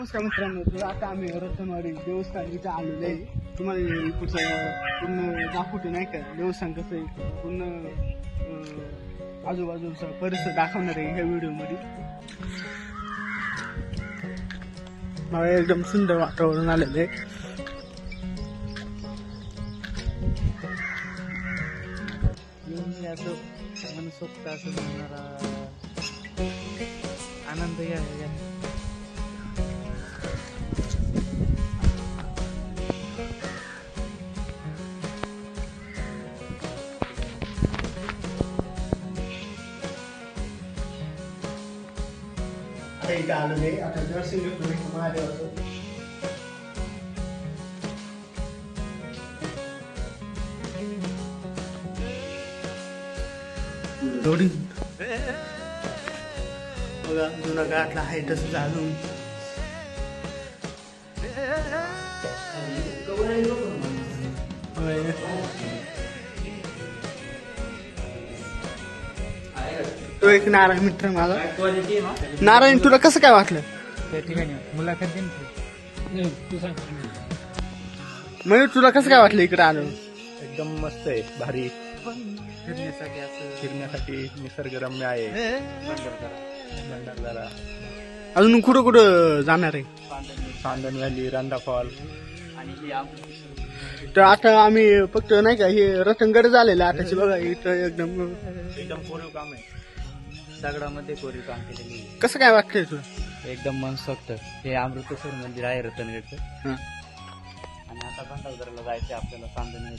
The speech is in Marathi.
नमस्कार मित्रांनो, तर आता आम्ही रतनवाडी देवस्थान इथं आलेलो आहे. तुम्हाला इकडचं पूर्ण दाखवतो नाही का देवस्थान कसं आहे, पूर्ण आजूबाजूचा परिसर दाखवणार आहे ह्या व्हिडिओमध्ये. मला एकदम सुंदर वातावरण आलेलं आहे. येऊन असं मनसोक्त असं जाणारा आनंद या इथं आलेलं आहे. आता दर्शन घेतो महादेवाचं. थोडी बघा जुना काळातला आहे तसंच अजून. तो एक नारायण मित्र माझा. नारायण, तुला कसं काय वाटलं त्या ठिकाणी मुलाखत म्हणजे तुला कसं काय वाटलं इकडे आलो? एकदम मस्त आहे, भारी फिरण्यासाठी असं फिरण्यासाठी निसर्गरम्य आहे. भंडारदरा, अजून कुठं कुठं जाणार आहे? चांदण व्हॅली, रंधा फॉल. तर आता आम्ही फक्त नाही का हे रतनगड झालेलं आताची बघा इथं एकदम एकदम कोरीव काम आहे. दगडामध्ये कोरीव काम केलेली कसं काय वाटतंय तुला? एकदम मनसोक्त. हे अमृतेश्वर मंदिर आहे रतनगडचं. हा. आणि आता भंडारदऱ्याला जायचं आपल्याला चांदणी.